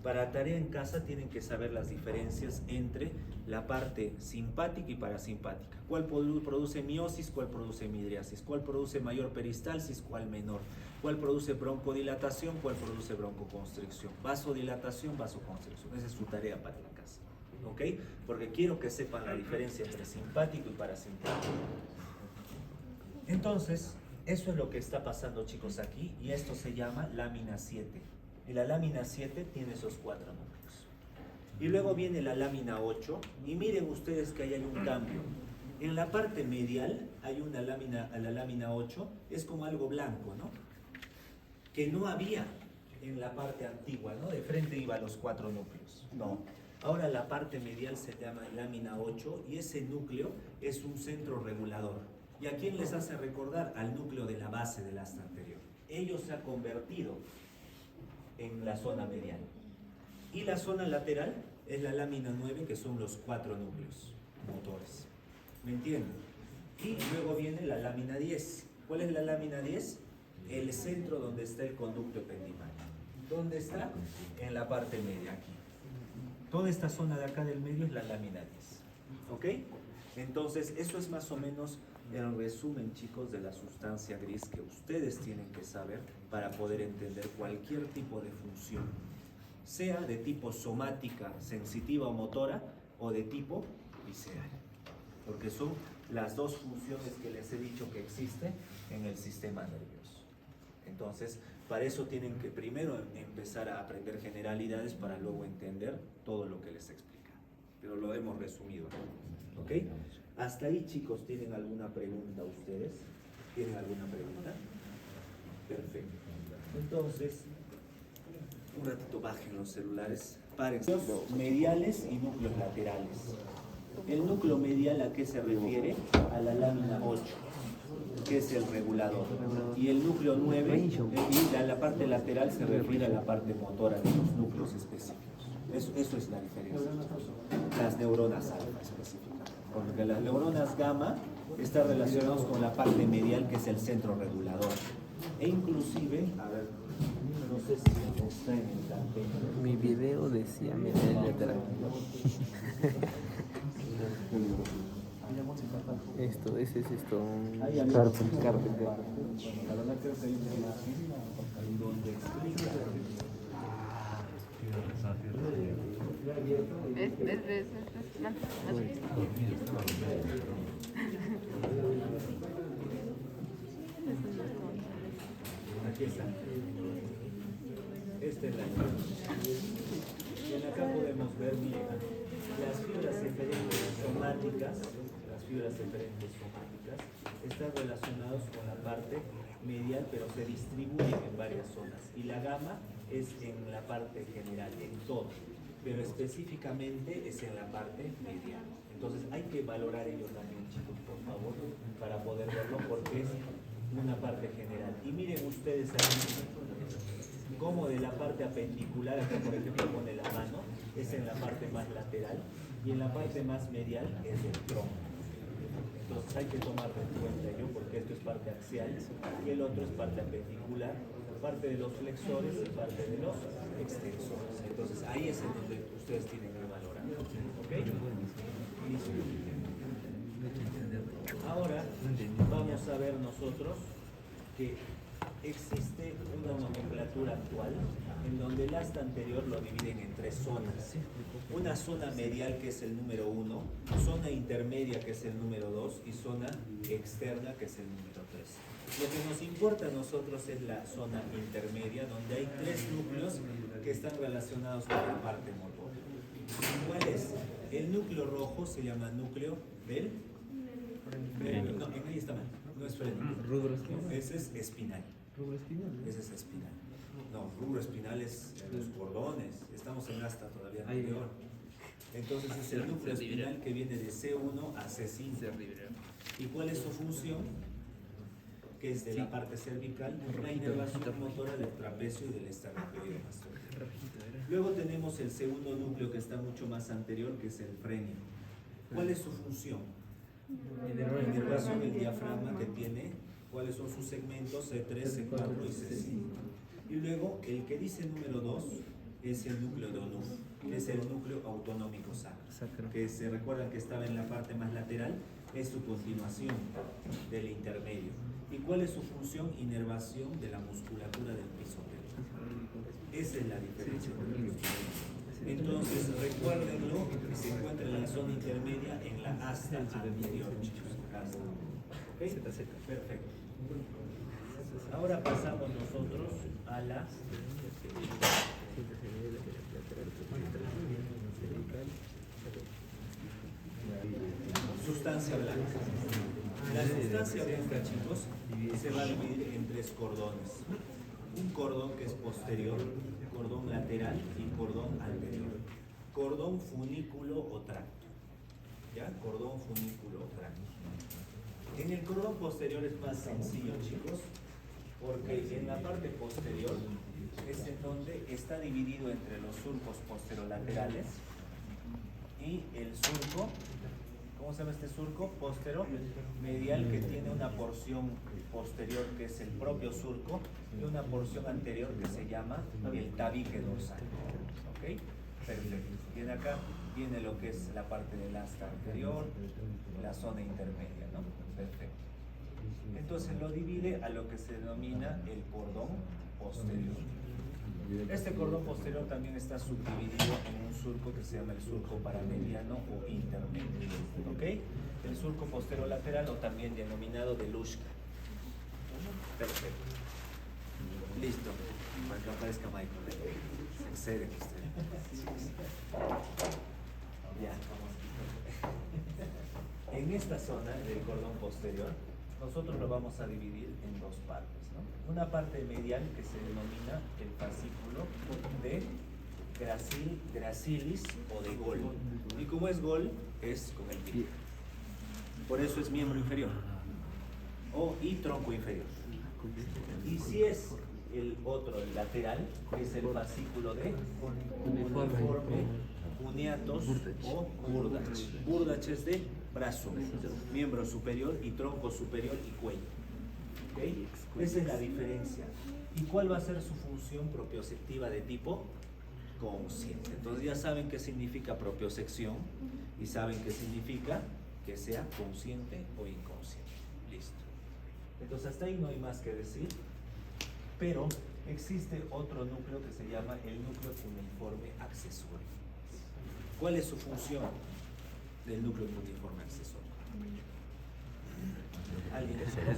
[SPEAKER 1] para tarea en casa tienen que saber las diferencias entre la parte simpática y parasimpática. ¿Cuál produce miosis? ¿Cuál produce midriasis? ¿Cuál produce mayor peristalsis? ¿Cuál menor? ¿Cuál produce broncodilatación? ¿Cuál produce broncoconstricción? Vasodilatación, vasoconstricción. Esa es su tarea para la casa. ¿Ok? Porque quiero que sepan la diferencia entre simpático y parasimpático. Entonces, eso es lo que está pasando, chicos, aquí, y esto se llama lámina 7. Y la lámina 7 tiene esos 4 núcleos. Y luego viene la lámina 8, y miren ustedes que ahí hay un cambio. En la parte medial hay una lámina, a la lámina 8, es como algo blanco, ¿no? Que no había en la parte antigua, ¿no? De frente iba a los 4 núcleos. No. Ahora la parte medial se llama lámina 8 y ese núcleo es un centro regulador. ¿Y a quién les hace recordar? Al núcleo de la base del asta anterior. Ello se ha convertido en la zona medial. Y la zona lateral es la lámina 9, que son los 4 núcleos motores. ¿Me entienden? Y luego viene la lámina 10. ¿Cuál es la lámina 10? El centro donde está el conducto ependimal. ¿Dónde está? En la parte media, aquí. Toda esta zona de acá del medio es la lámina 10. ¿Ok? Entonces, eso es más o menos el resumen, chicos, de la sustancia gris que ustedes tienen que saber para poder entender cualquier tipo de función, sea de tipo somática, sensitiva o motora, o de tipo visceral, porque son las dos funciones que les he dicho que existen en el sistema nervioso. Entonces, para eso tienen que primero empezar a aprender generalidades para luego entender todo lo que les explica. Pero lo hemos resumido, ¿no? ¿Ok? Hasta ahí, chicos, ¿tienen alguna pregunta ustedes? ¿Tienen alguna pregunta? Perfecto. Entonces, un ratito bajen los celulares. Paren. Núcleos mediales y núcleos laterales. El núcleo medial, ¿a qué se refiere? A la lámina 8, que es el regulador. Y el núcleo 9, y la parte lateral se refiere a la parte motora de los núcleos específicos. Eso es la diferencia. Las neuronas alfa específicamente. Porque las neuronas gamma están relacionadas con la parte medial, que es el centro regulador. E inclusive, a ver, no sé si está en el cartel.
[SPEAKER 2] Mi video decía medial lateral. Esto, ese es esto. Carpel.
[SPEAKER 1] Donde explica.
[SPEAKER 3] ¿Ves?
[SPEAKER 1] Aquí está. Esta es la imagen. Y en acá podemos ver bien las fibras eferentes somáticas. Las fibras eferentes somáticas están relacionadas con la parte medial, pero se distribuyen en varias zonas. Y la gama es en la parte general, en todo, pero específicamente es en la parte medial. Entonces hay que valorar ello también, chicos, por favor, para poder verlo, porque es una parte general. Y miren ustedes aquí cómo de la parte apendicular, acá por ejemplo pone la mano, es en la parte más lateral, y en la parte más medial es el tronco. Entonces hay que tomarlo en cuenta ello, porque esto es parte axial y el otro es parte apendicular, parte de los flexores y parte de los extensores. Entonces ahí es en donde ustedes tienen que valorar. ¿Ok? Listo. Ahora vamos a ver nosotros que existe una nomenclatura actual en donde el asta anterior lo dividen en 3 zonas. Una zona medial, que es el número 1, zona intermedia, que es el número 2, y zona externa, que es el número 3. Lo que nos importa a nosotros es la zona intermedia, donde hay 3 núcleos que están relacionados con la parte motora. ¿Cuál es? El núcleo rojo se llama núcleo del... No, en ahí está mal. No es freno. No, ese es espinal. Ese es espinal. No, rubro espinal es los cordones. Estamos en asta todavía anterior. Entonces es el núcleo espinal que viene de C1 a C5. ¿Y cuál es su función? Que es de la parte cervical, la inervación motora del trapecio y del esternocleidomastoideo. Luego tenemos el segundo núcleo, que está mucho más anterior, que es el frenio. ¿Cuál es su función? Inervación del diafragma, que tiene, ¿cuáles son sus segmentos? C3, C4 y C5. Y luego el que dice número 2 es el núcleo de Onuf, que es el núcleo autonómico sacro, que se recuerdan que estaba en la parte más lateral, es su continuación del intermedio. ¿Y cuál es su función? Inervación de la musculatura del piso pélvico. Esa es la diferencia entre los dos. Entonces, recuérdenlo, que se encuentra en la zona intermedia, en la asta anterior, chicos. ¿Okay? Perfecto. Ahora pasamos nosotros a la sustancia blanca. La sustancia blanca, chicos, se va a dividir en 3 cordones. un cordón que es posterior, cordón lateral y cordón anterior. Cordón funículo o tracto. ¿Ya? Cordón funículo o tracto. En el cordón posterior es más sencillo, chicos, porque en la parte posterior es en donde está dividido entre los surcos posterolaterales y el surco, ¿cómo se llama este surco? Posteromedial, que tiene una porción posterior que es el propio surco y una porción anterior que se llama el tabique dorsal. ¿Ok? Perfecto. Y de acá viene lo que es la parte del asta anterior, la zona intermedia, ¿no? Perfecto. Entonces lo divide a lo que se denomina el cordón posterior. Este cordón posterior también está subdividido en un surco que se llama el surco paramediano o intermedio. ¿Ok? El surco posterolateral, o también denominado de Luschka. Perfecto. Listo. Para que aparezca Michael. Se exceden ustedes. Ya. En esta zona del cordón posterior, nosotros lo vamos a dividir en dos partes, ¿no? Una parte medial que se denomina el fascículo de gracilis o de Gol. Y como es Gol, es con el pie. Por eso es miembro inferior y tronco inferior. Y si es el otro, el lateral, es el fascículo de uniforme, cuneatos o burdach. Burdach es de brazo, miembro superior y tronco superior y cuello. ¿Okay? Esa es la diferencia. ¿Y cuál va a ser su función propioceptiva de tipo consciente? Entonces ya saben qué significa propiocepción y saben qué significa que sea consciente o inconsciente. Listo. Entonces hasta ahí no hay más que decir, pero existe otro núcleo que se llama el núcleo cuneiforme accesorio. ¿Cuál es su función del núcleo cuneiforme accesorio? ¿Alguien que se lo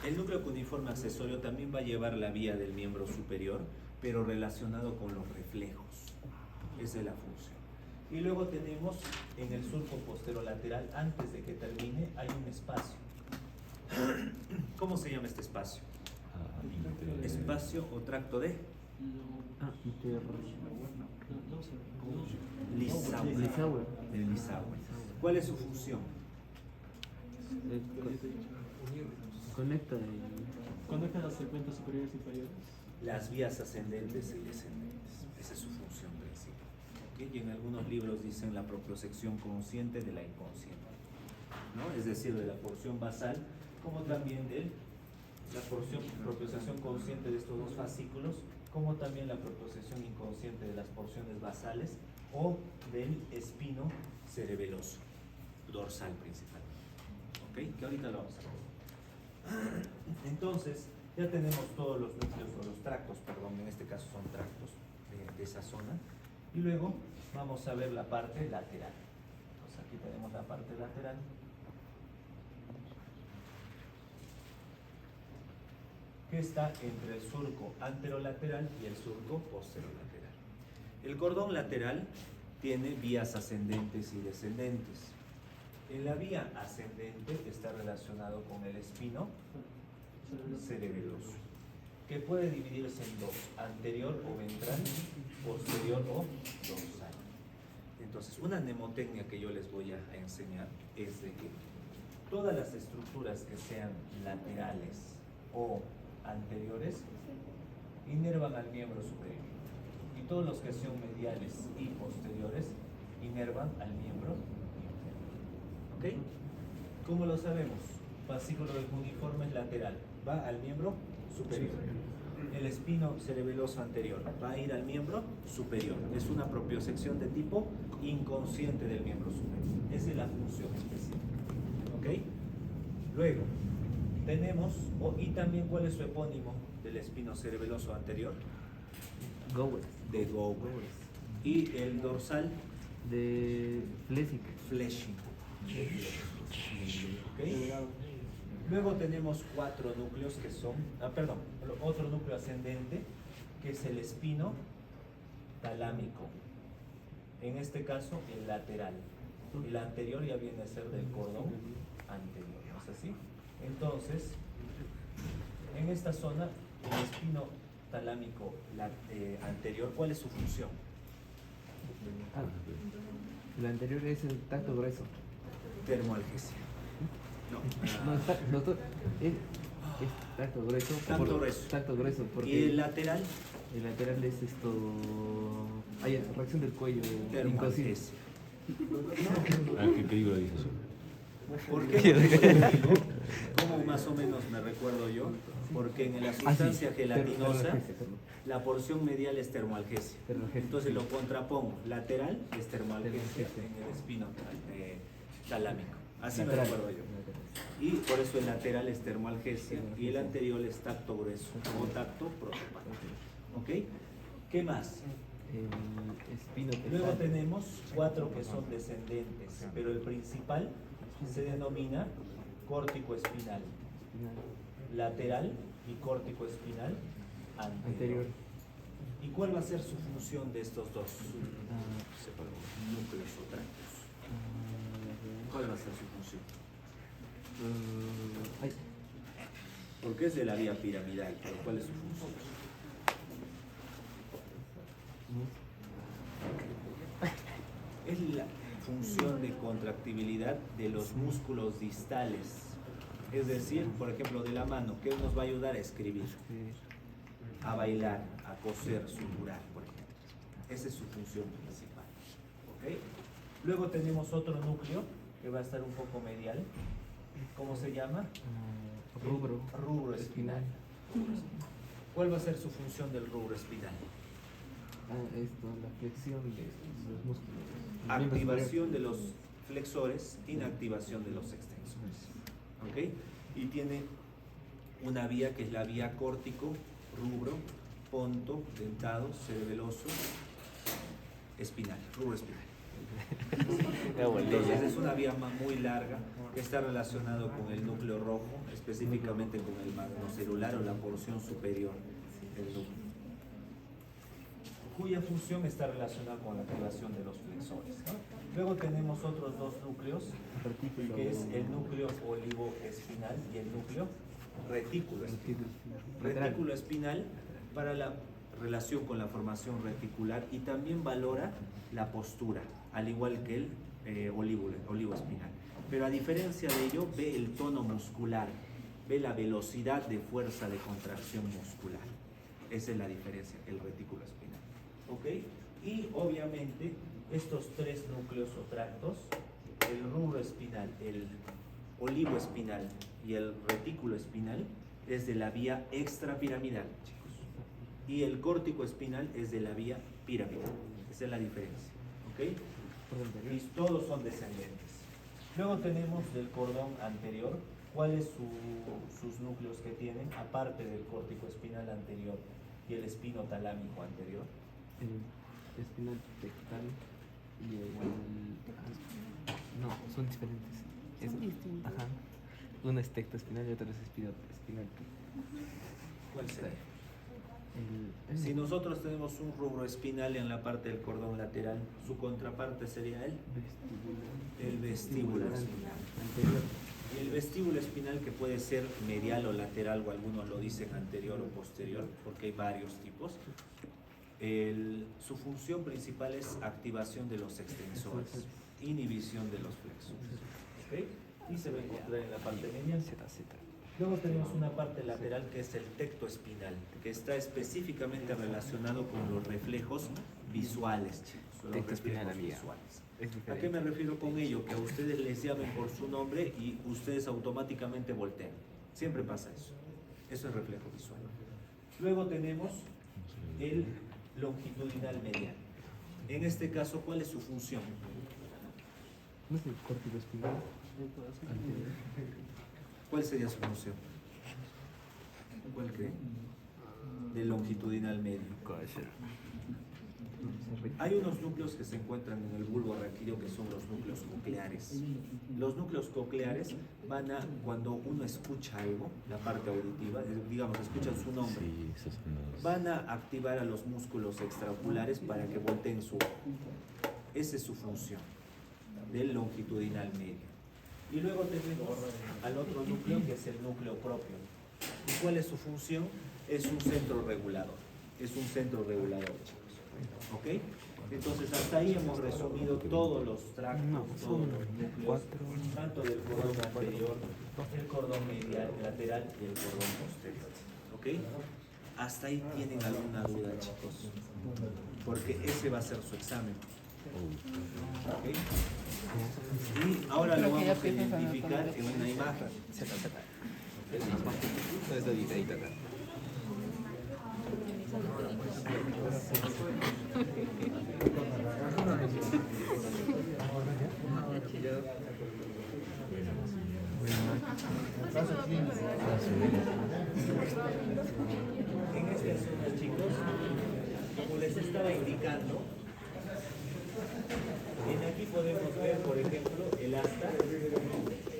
[SPEAKER 1] El núcleo cuneiforme accesorio también va a llevar la vía del miembro superior, pero relacionado con los reflejos. Esa es la función. Y luego tenemos en el surco posterolateral, antes de que termine, hay un espacio. ¿Cómo se llama este espacio? Espacio o tracto de Lissauer. El Lissauer. ¿Cuál es su función?
[SPEAKER 3] Conecta los segmentos superiores e inferiores.
[SPEAKER 1] Las vías ascendentes y descendentes. Esa es su función principal. ¿Okay? Y en algunos libros dicen la propiocepción consciente de la inconsciente, ¿no? Es decir, de la porción basal, como también de la propiocepción consciente de estos dos fascículos, como también la propiocepción inconsciente de las porciones basales o del espino cerebeloso, dorsal principalmente. ¿Ok? Que ahorita lo vamos a ver. Entonces, ya tenemos todos los núcleos o los tractos, perdón, en este caso son tractos de esa zona. Y luego vamos a ver la parte lateral. Entonces aquí tenemos la parte lateral. Que está entre el surco anterolateral y el surco posterolateral. El cordón lateral tiene vías ascendentes y descendentes. En la vía ascendente está relacionado con el espino cerebeloso, que puede dividirse en dos, anterior o ventral, posterior o dorsal. Entonces, una mnemotecnia que yo les voy a enseñar es de que todas las estructuras que sean laterales o anteriores inervan al miembro superior, y todos los que sean mediales y posteriores inervan al miembro inferior. ¿Ok? ¿Cómo lo sabemos? Fascículo del cuneiforme es lateral, va al miembro superior. El espino cerebeloso anterior va a ir al miembro superior. Es una propiocepción de tipo inconsciente del miembro superior. Esa es la función específica. ¿Ok? Luego tenemos, y también ¿cuál es su epónimo del espino cerebeloso anterior?
[SPEAKER 2] Gower.
[SPEAKER 1] De Gower. Y el dorsal
[SPEAKER 2] De Flesig.
[SPEAKER 1] Fleshing. ¿Okay? Luego tenemos cuatro núcleos que son, otro núcleo ascendente que es el espino talámico. En este caso, el lateral. El anterior ya viene a ser del cordón anterior, ¿no es así? Entonces, en esta zona, el espino talámico anterior, ¿cuál es su función?
[SPEAKER 2] Ah, el anterior es el tacto grueso.
[SPEAKER 1] Termoalgesia.
[SPEAKER 2] No, es tacto grueso.
[SPEAKER 1] Tacto grueso.
[SPEAKER 2] Tacto grueso, porque
[SPEAKER 1] ¿Y el lateral?
[SPEAKER 2] el lateral es esto. Hay reacción del cuello inconsciente.
[SPEAKER 1] Termoalgesia.
[SPEAKER 4] ¿Qué libro dice eso?
[SPEAKER 1] ¿Por qué? ¿Cómo más o menos me recuerdo yo? Porque en la sustancia gelatinosa,
[SPEAKER 2] Termoalgesia.
[SPEAKER 1] la porción medial es termoalgesia.
[SPEAKER 2] Termoalgesia.
[SPEAKER 1] Entonces lo contrapongo. Lateral es termoalgesia
[SPEAKER 2] Termoalgesia.
[SPEAKER 1] en el espino talámico. Así
[SPEAKER 2] Lateral.
[SPEAKER 1] me recuerdo yo. Y por eso el lateral es termoalgesia y el anterior es tacto grueso o tacto protopal. ¿Ok? ¿Qué más?
[SPEAKER 2] El espino
[SPEAKER 1] Luego
[SPEAKER 2] pesado.
[SPEAKER 1] tenemos 4 que son descendentes, pero el principal se denomina córtico espinal lateral y córtico espinal anterior. ¿Y cuál va a ser su función de estos dos núcleos o tractos? ¿Cuál va a ser su función?
[SPEAKER 2] Ay,
[SPEAKER 1] Porque es de la vía piramidal, pero ¿cuál es su función? Es la función de contractibilidad de los músculos distales. Es decir, por ejemplo, de la mano, que nos va a ayudar a escribir, a bailar, a coser, suturar, por ejemplo. Esa es su función principal. ¿Ok? Luego tenemos otro núcleo que va a estar un poco medial. ¿Cómo se llama?
[SPEAKER 2] rubro.
[SPEAKER 1] Rubro espinal. ¿Cuál va a ser su función del rubro espinal?
[SPEAKER 2] Esto, la flexión de los músculos.
[SPEAKER 1] Activación de los flexores, inactivación de los extensores. ¿Ok? Y tiene una vía que es la vía córtico, rubro, ponto, dentado, cerebeloso, espinal, rubro espinal. Entonces es una vía muy larga que está relacionado con el núcleo rojo, específicamente con el magnocelular o la porción superior del núcleo, cuya función está relacionada con la activación de los flexores, ¿no? Luego tenemos otros dos núcleos, que es el núcleo olivoespinal y el núcleo retículo espinal. Retículo espinal para la relación con la formación reticular y también valora la postura, al igual que el olivoespinal. Pero a diferencia de ello, ve el tono muscular, ve la velocidad de fuerza de contracción muscular. Esa es la diferencia, el retículo espinal. ¿Ok? Y obviamente estos tres núcleos o tractos, el rubro espinal, el olivoespinal y el retículo espinal, es de la vía extrapiramidal, chicos. Y el córtico espinal es de la vía piramidal. Esa es la diferencia. ¿Ok? Y todos son descendentes. Luego tenemos del cordón anterior. ¿Cuáles sus núcleos que tienen? Aparte del córtico espinal anterior y el espino talámico anterior.
[SPEAKER 2] El espinal pectoral y el... No, son diferentes.
[SPEAKER 5] Son distintos.
[SPEAKER 2] Ajá. Uno es tecto espinal y otro es espinal.
[SPEAKER 1] ¿Cuál sería?
[SPEAKER 2] El-
[SPEAKER 1] Si nosotros tenemos un rubro espinal en la parte del cordón lateral, su contraparte sería el vestíbulo espinal.
[SPEAKER 2] Anterior.
[SPEAKER 1] Y el vestíbulo espinal, que puede ser medial o lateral, o algunos lo dicen anterior o posterior, porque hay varios tipos. Su función principal es activación de los extensores, inhibición de los flexores. ¿Ok? Y se va a encontrar en la parte medial. Luego tenemos una parte lateral que es el tecto espinal, que está específicamente relacionado con los reflejos visuales, chicos. Los
[SPEAKER 2] Tecto espinal,
[SPEAKER 1] reflejos
[SPEAKER 2] amiga.
[SPEAKER 1] visuales.
[SPEAKER 2] Es
[SPEAKER 1] ¿A
[SPEAKER 2] diferente.
[SPEAKER 1] qué me refiero con ello? Que a ustedes les llamen por su nombre y ustedes automáticamente voltean. Siempre pasa eso. Eso es reflejo visual. Luego tenemos el longitudinal medial. En este caso, ¿cuál es su función?
[SPEAKER 2] ¿No es el córtico espinal? Anterior.
[SPEAKER 1] ¿Cuál sería su función? ¿Cuál creen? Del longitudinal medio. Hay unos núcleos que se encuentran en el bulbo raquídeo que son los núcleos cocleares. Los núcleos cocleares van a, cuando uno escucha algo, la parte auditiva, digamos, escuchan su nombre,
[SPEAKER 4] Sí, esos son los...
[SPEAKER 1] van a activar a los músculos extraoculares para que volteen su ojo. Esa es su función. del longitudinal medio. Y luego tenemos al otro núcleo, que es el núcleo propio. ¿Y cuál es su función? Es un centro regulador. Es un centro regulador, chicos. ¿Ok? Entonces, hasta ahí hemos resumido todos los tractos, todos los núcleos, tanto del cordón anterior, el cordón medial, lateral y el cordón posterior. ¿Ok? Hasta ahí tienen alguna duda, chicos, porque ese va a ser su examen. ¿Ok? Y ahora lo vamos a identificar en una imagen. En esta zona, chicos, como les estaba indicando, aquí podemos ver, por ejemplo, el asta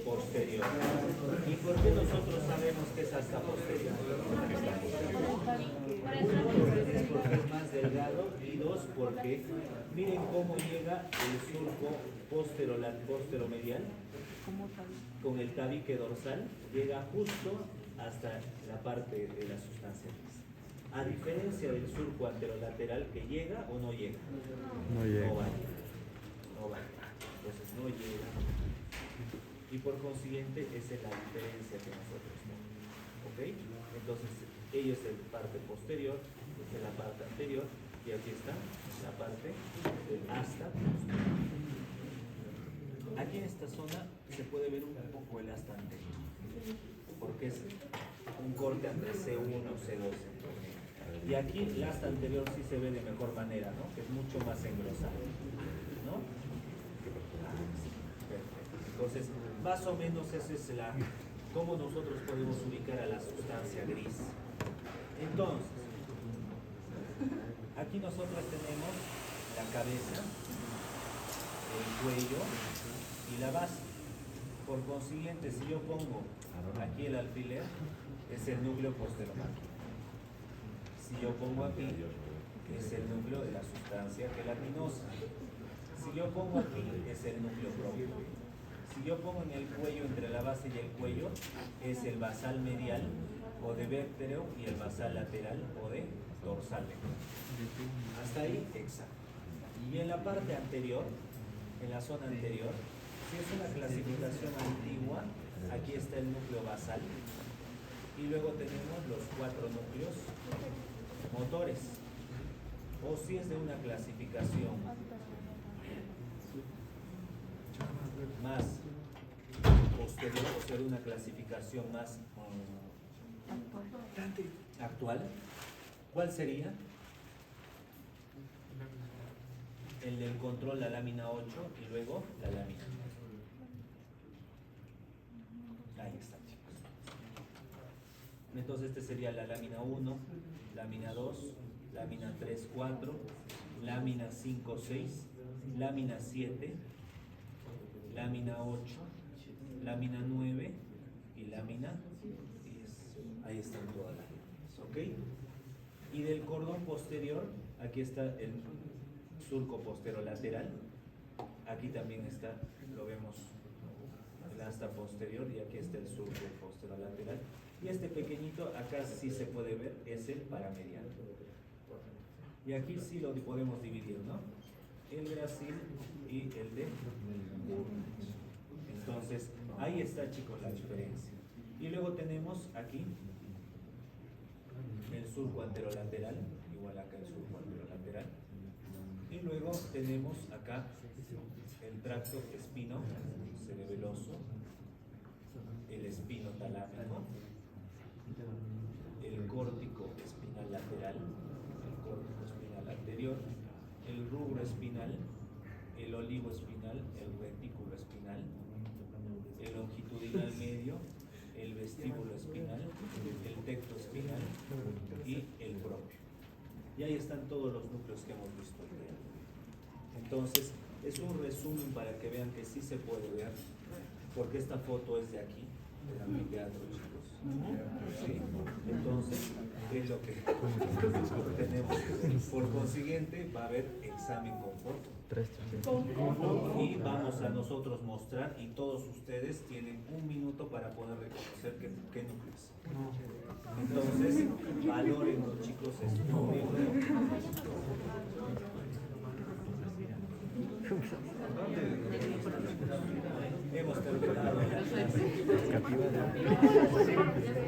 [SPEAKER 1] posterior. ¿Y por qué nosotros sabemos que es asta posterior? Porque es más delgado, y dos, porque miren cómo llega el surco posteromedial con el tabique dorsal, llega justo hasta la parte de la sustancia gris. A diferencia del surco anterolateral, que llega o no llega.
[SPEAKER 2] No llega.
[SPEAKER 1] No va. No va. Entonces no llega. Y por consiguiente, esa es la diferencia que nosotros tenemos. ¿Ok? Entonces, ello es la parte posterior, esta es la parte anterior, y aquí está la parte del asta posterior. Aquí en esta zona se puede ver un poco el asta anterior, porque es un corte entre C1 o C12. Y aquí el asta anterior sí se ve de mejor manera, ¿no? Que es mucho más engrosado, ¿no? Perfecto. Entonces, más o menos esa es cómo nosotros podemos ubicar a la sustancia gris. Entonces, aquí nosotros tenemos la cabeza, el cuello y la base. Por consiguiente, si yo pongo aquí el alfiler, es el núcleo posteromático. Si yo pongo aquí, es el núcleo de la sustancia gelatinosa. Si yo pongo aquí, es el núcleo propio. Si yo pongo en el cuello, entre la base y el cuello, es el basal medial o de vértebro y el basal lateral o de dorsal. Hasta ahí, exacto. Y en la parte anterior, en la zona anterior, si es una clasificación antigua, aquí está el núcleo basal. Y luego tenemos los 4 núcleos motores. O si es de una clasificación más posterior, o sea, de una clasificación más actual, ¿cuál sería? El del control, la lámina 8 y luego la lámina. Ahí está, chicos. Entonces este sería la lámina 1, lámina 2, lámina 3, 4, lámina 5, 6, lámina 7, lámina 8, lámina 9 y lámina 10. Ahí están todas las láminas, ¿ok? Y del cordón posterior, aquí está el surco posterolateral. Aquí también está, lo vemos, el asta posterior, y aquí está el surco posterolateral. Y este pequeñito, acá sí se puede ver, es el paramediano. Y aquí sí lo podemos dividir, ¿no? El gracil y el de Burnet. Entonces, ahí está, chicos, la diferencia. Y luego tenemos aquí el surco anterolateral, igual acá el surco anterolateral. Y luego tenemos acá el tracto espino cerebeloso, el espino talámico, el córtico espinal lateral, el córtico espinal anterior, el rubro espinal, el olivo espinal, el retículo espinal, el longitudinal medio, el vestíbulo espinal, el tecto espinal y el propio. Y ahí están todos los núcleos que hemos visto hoy día. Entonces, es un resumen para que vean que sí se puede ver, porque esta foto es de aquí, del anfiteatro, chicos. ¿Sí? Entonces, es lo que tenemos. Por consiguiente, va a haber examen con foto. Y vamos a nosotros mostrar, y todos ustedes tienen 1 minuto para poder reconocer qué núcleos. Entonces, valórenlo, chicos, es un libro. Hemos terminado la clase.